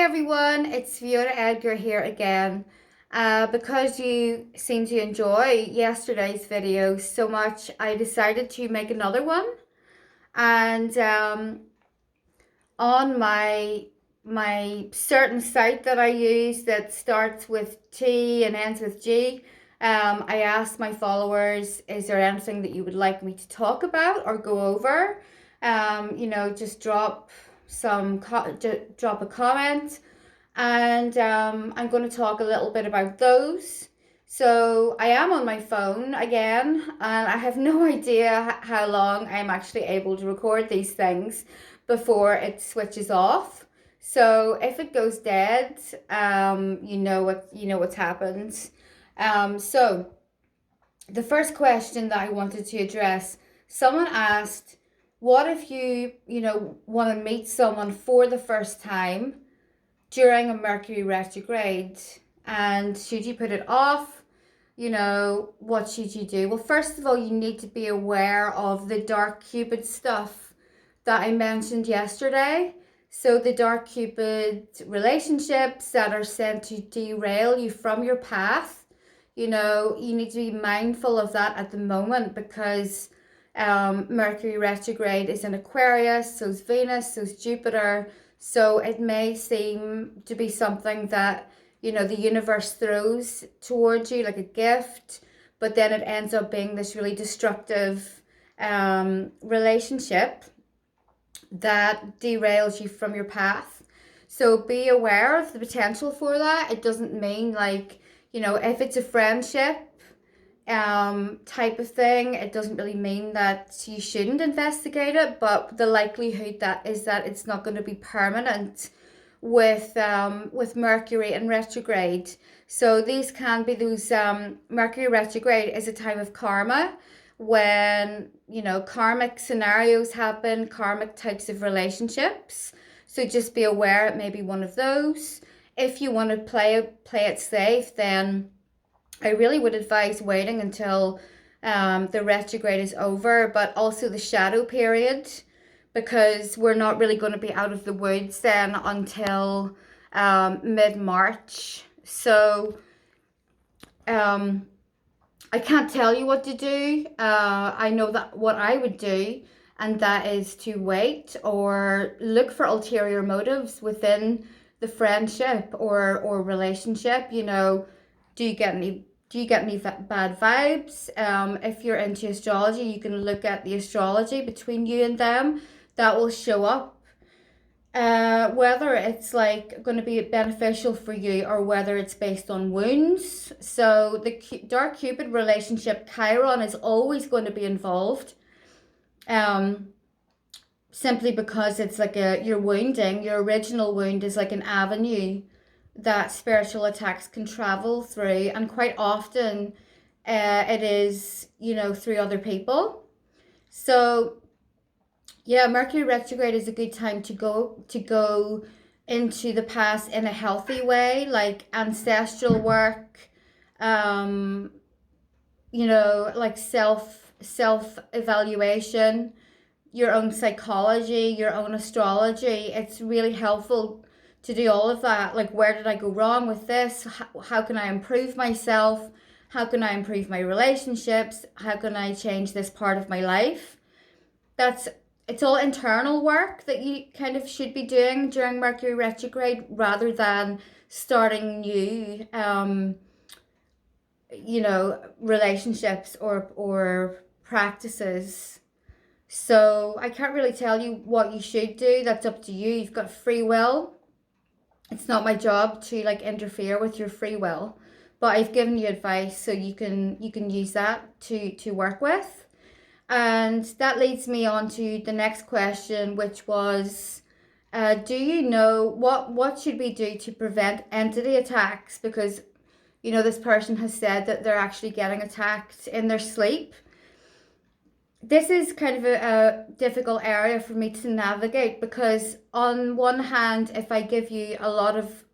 everyone, it's Fiona Edgar here again. Because you seem to enjoy yesterday's video so much, I decided to make another one. And on my certain site that I use that starts with T and ends with G, I asked my followers, is there anything that you would like me to talk about or go over? Just drop a comment, and I'm going to talk a little bit about those. So I am on my phone again, and I have no idea how long I'm actually able to record these things before it switches off. So if it goes dead, what's happened. So the first question that I wanted to address, someone asked, what if you want to meet someone for the first time during a Mercury retrograde? And should you put it off? What should you do? Well, first of all, you need to be aware of the dark Cupid stuff that I mentioned yesterday. So the dark Cupid relationships that are sent to derail you from your path, you need to be mindful of that at the moment, because Mercury retrograde is in Aquarius, so is Venus, so is Jupiter. So it may seem to be something that, the universe throws towards you like a gift, but then it ends up being this really destructive relationship that derails you from your path. So be aware of the potential for that. It doesn't mean if it's a friendship type of thing, it doesn't really mean that you shouldn't investigate it, but the likelihood that it's not going to be permanent with Mercury in retrograde. So these can be those Mercury retrograde is a time of karma, when karmic scenarios happen, karmic types of relationships. So just be aware it may be one of those. If you want to play it safe, then I really would advise waiting until the retrograde is over, but also the shadow period, because we're not really going to be out of the woods then until mid-March. So I can't tell you what to do. I know that what I would do, and that is to wait or look for ulterior motives within the friendship or relationship. Do you get any bad vibes? If you're into astrology, you can look at the astrology between you and them. That will show up. Whether it's going to be beneficial for you or whether it's based on wounds. So the dark Cupid relationship, Chiron, is always going to be involved. Simply because it's your wounding, your original wound is like an avenue that spiritual attacks can travel through, and quite often it is through other people. So yeah, Mercury retrograde is a good time to go into the past in a healthy way, like ancestral work, like self evaluation, your own psychology, your own astrology. It's really helpful to do all of that. Like, where did I go wrong with this? How can I improve myself? How can I improve my relationships? How can I change this part of my life? It's all internal work that you kind of should be doing during Mercury retrograde, rather than starting new relationships or practices. So I can't really tell you what you should do. That's up to you. You've got free will. It's not my job to interfere with your free will, but I've given you advice so you can use that to work with. And that leads me on to the next question, which was, do you know what should we do to prevent entity attacks? Because this person has said that they're actually getting attacked in their sleep. This is kind of a difficult area for me to navigate, because on one hand, if I give you a lot of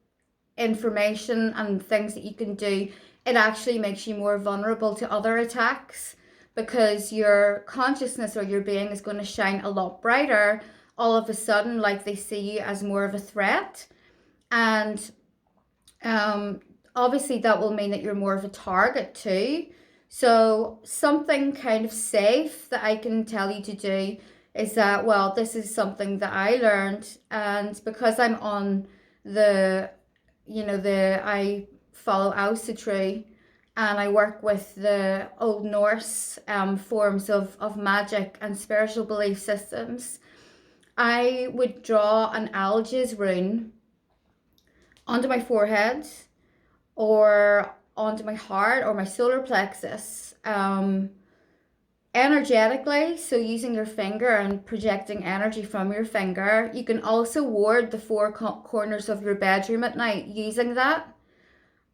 information and things that you can do, it actually makes you more vulnerable to other attacks, because your consciousness or your being is going to shine a lot brighter all of a sudden, like they see you as more of a threat. And obviously that will mean that you're more of a target too. So something kind of safe that I can tell you to do is that, well, this is something that I learned, and because I'm on the, I follow Acupuncture, and I work with the Old Norse forms of magic and spiritual belief systems. I would draw an algae rune onto my forehead or onto my heart or my solar plexus, energetically. So using your finger and projecting energy from your finger. You can also ward the four corners of your bedroom at night using that.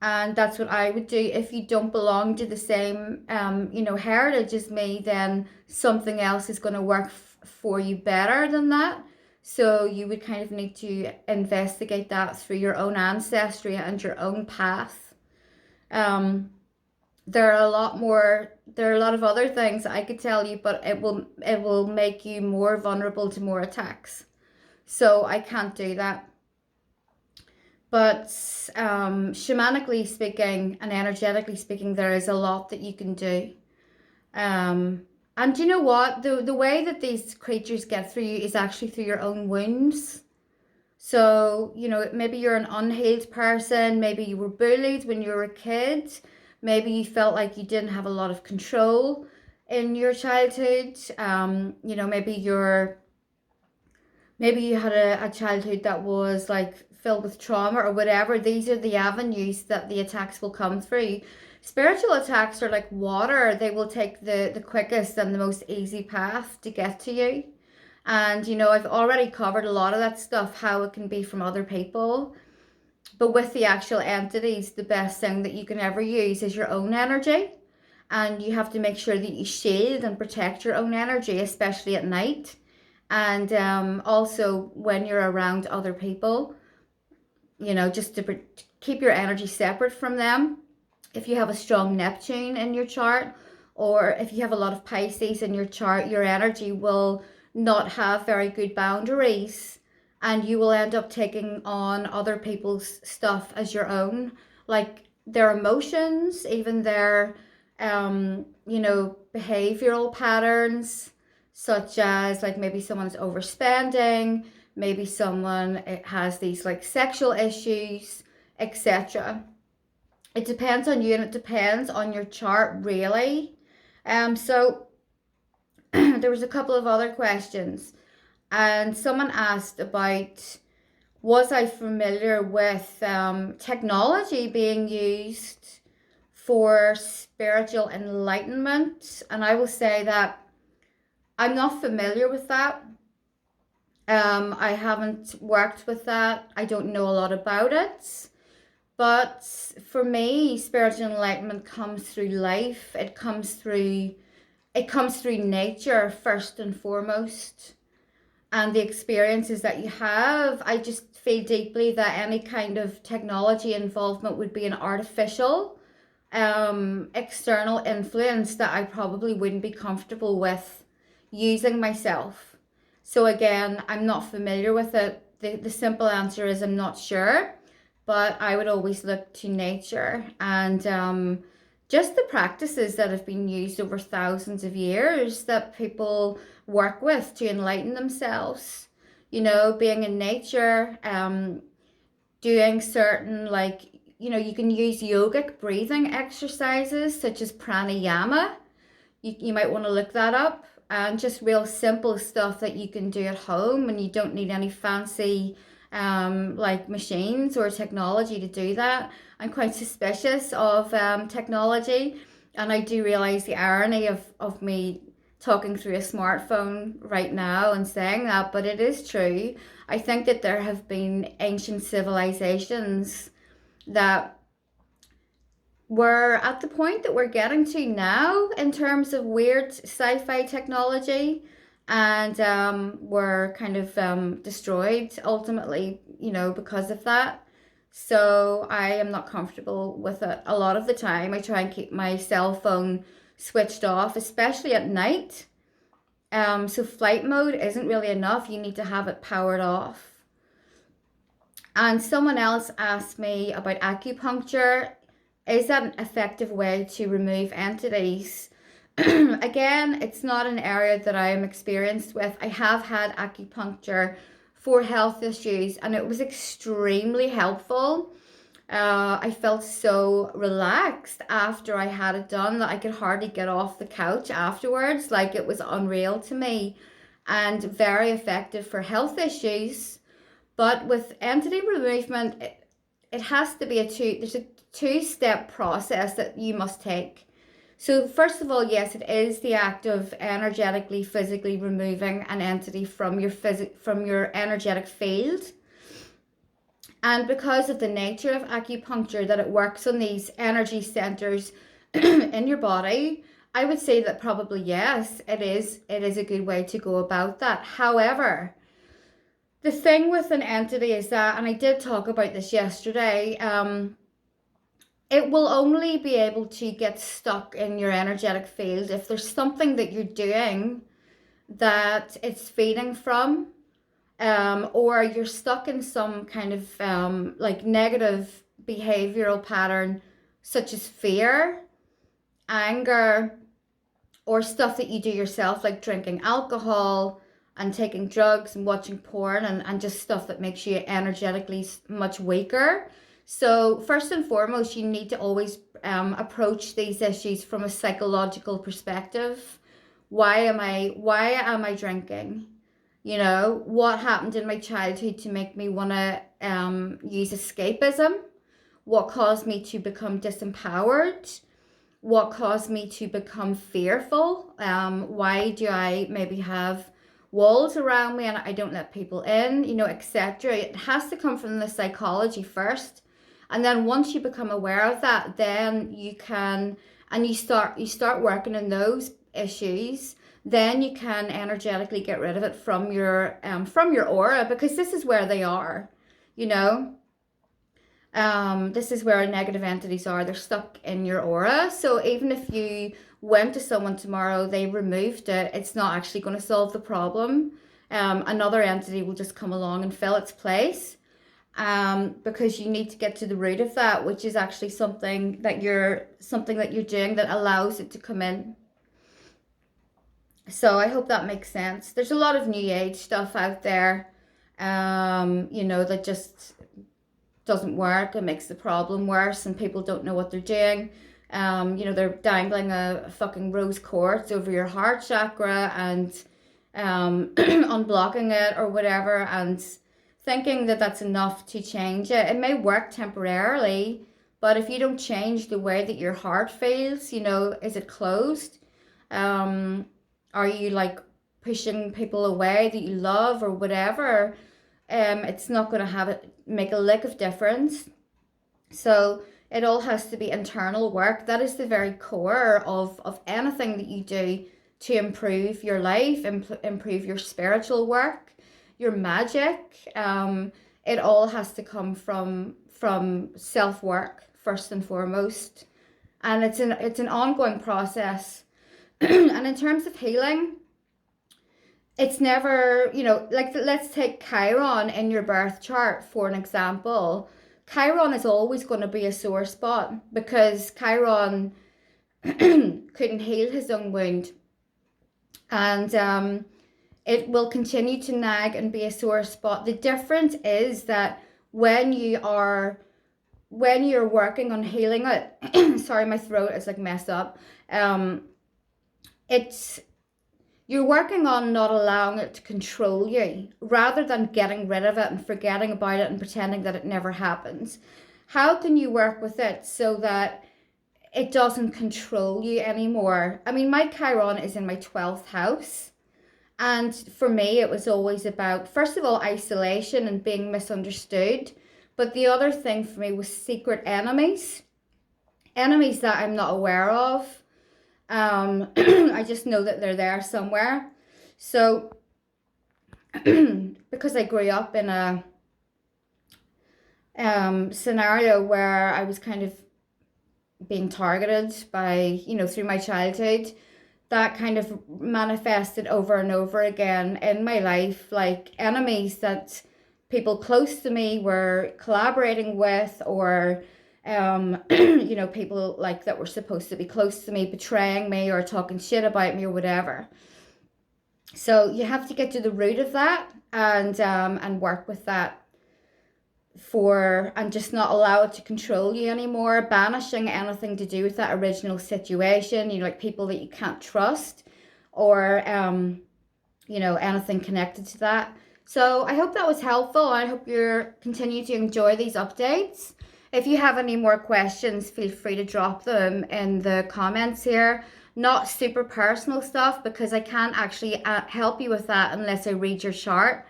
And that's what I would do. If you don't belong to the same heritage as me, then something else is going to work for you better than that. So you would kind of need to investigate that through your own ancestry and your own path. um there are a lot more, there are a lot of other things I could tell you, but it will make you more vulnerable to more attacks, so I can't do that. But shamanically speaking and energetically speaking, there is a lot that you can do. And you know what? The way that these creatures get through you is actually through your own wounds. So, maybe you're an unhealed person, maybe you were bullied when you were a kid, maybe you felt like you didn't have a lot of control in your childhood. Maybe you had a childhood that was like filled with trauma or whatever. These are the avenues that the attacks will come through. Spiritual attacks are like water. They will take the quickest and the most easy path to get to you. And I've already covered a lot of that stuff, how it can be from other people. But with the actual entities, the best thing that you can ever use is your own energy. And you have to make sure that you shield and protect your own energy, especially at night. And also when you're around other people, just to keep your energy separate from them. If you have a strong Neptune in your chart, or if you have a lot of Pisces in your chart, your energy will not have very good boundaries, and you will end up taking on other people's stuff as your own, like their emotions, even their behavioral patterns, such as like maybe someone's overspending, maybe someone has these like sexual issues, etc. It depends on you, and it depends on your chart, really. So there was a couple of other questions, and someone asked about, was I familiar with technology being used for spiritual enlightenment? And I will say that I'm not familiar with that. I haven't worked with that. I don't know a lot about it. But for me, spiritual enlightenment comes through life. It comes through nature first and foremost. And the experiences that you have. I just feel deeply that any kind of technology involvement would be an artificial external influence that I probably wouldn't be comfortable with using myself. So again, I'm not familiar with it. The simple answer is I'm not sure, but I would always look to nature and just the practices that have been used over thousands of years that people work with to enlighten themselves. Being in nature, doing certain, like, you can use yogic breathing exercises such as pranayama. You might want to look that up, and just real simple stuff that you can do at home, and you don't need any fancy like machines or technology to do that. I'm quite suspicious of technology, and I do realize the irony of me talking through a smartphone right now and saying that, but it is true. I think that there have been ancient civilizations that we're at the point that we're getting to now in terms of weird sci-fi technology, and we're kind of destroyed ultimately, because of that. So I am not comfortable with it. A lot of the time I try and keep my cell phone switched off, especially at night. So flight mode isn't really enough, you need to have it powered off. And someone else asked me about acupuncture. Is that an effective way to remove entities? Again, it's not an area that I am experienced with. I have had acupuncture for health issues, and it was extremely helpful. I felt so relaxed after I had it done that I could hardly get off the couch afterwards. Like, it was unreal to me and very effective for health issues. But with entity removement, it has to be there's a two-step process that you must take. So first of all, yes, it is the act of energetically, physically removing an entity from your energetic field. And because of the nature of acupuncture, that it works on these energy centers in your body, I would say that probably yes, it is a good way to go about that. However, the thing with an entity is that, and I did talk about this yesterday, it will only be able to get stuck in your energetic field if there's something that you're doing that it's feeding from, or you're stuck in some kind of like negative behavioral pattern, such as fear, anger, or stuff that you do yourself, like drinking alcohol and taking drugs and watching porn, and just stuff that makes you energetically much weaker. So first and foremost, you need to always approach these issues from a psychological perspective. Why am I drinking? You know, what happened in my childhood to make me want to use escapism? What caused me to become disempowered? What caused me to become fearful? Why do I maybe have walls around me and I don't let people in, you know, etc. It has to come from the psychology first. And then once you become aware of that, then you can, and you start working on those issues, then you can energetically get rid of it from your aura, because this is where they are, you know. This is where negative entities are. They're stuck in your aura. So even if you went to someone tomorrow, they removed it, it's not actually going to solve the problem. Another entity will just come along and fill its place. Because you need to get to the root of that, which is actually something that you're doing that allows it to come in. So I hope that makes sense. There's a lot of new age stuff out there, you know, that just doesn't work. It makes the problem worse, and people don't know what they're doing. You know, they're dangling a fucking rose quartz over your heart chakra and unblocking it or whatever, and thinking that that's enough to change it. It may work temporarily, but if you don't change the way that your heart feels, you know, is it closed? Are you like pushing people away that you love or whatever? It's not going to make a lick of difference. So it all has to be internal work. That is the very core of anything that you do to improve your life, improve your spiritual work, your magic. It all has to come from self-work first and foremost, and it's an ongoing process. And in terms of healing, it's never, you know, like, let's take Chiron in your birth chart for an example. Chiron is always going to be a sore spot because Chiron couldn't heal his own wound, and it will continue to nag and be a sore spot. The difference is that when you're working on healing it, sorry, my throat is like messed up. You're working on not allowing it to control you, rather than getting rid of it and forgetting about it and pretending that it never happens. How can you work with it so that it doesn't control you anymore? I mean, my Chiron is in my 12th house. And for me, it was always about, first of all, isolation and being misunderstood. But the other thing for me was secret enemies that I'm not aware of. I just know that they're there somewhere. So because I grew up in a scenario where I was kind of being targeted by, you know, through my childhood, that kind of manifested over and over again in my life, like enemies that people close to me were collaborating with, or you know, people like that were supposed to be close to me betraying me or talking shit about me or whatever. So you have to get to the root of that, and work with that, and just not allow it to control you anymore, banishing anything to do with that original situation, you know, like people that you can't trust, or you know, anything connected to that. So I hope that was helpful. I hope you continue to enjoy these updates. If you have any more questions, feel free to drop them in the comments here. Not super personal stuff, because I can't actually help you with that unless I read your chart,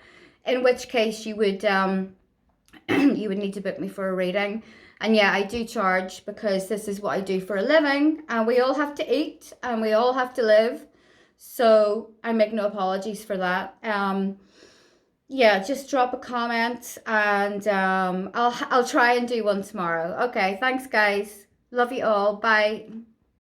in which case you would you would need to book me for a reading. And yeah, I do charge, because this is what I do for a living, and we all have to eat and we all have to live. So I make no apologies for that. Yeah, just drop a comment, and I'll try and do one tomorrow. Okay, thanks guys. Love you all. Bye.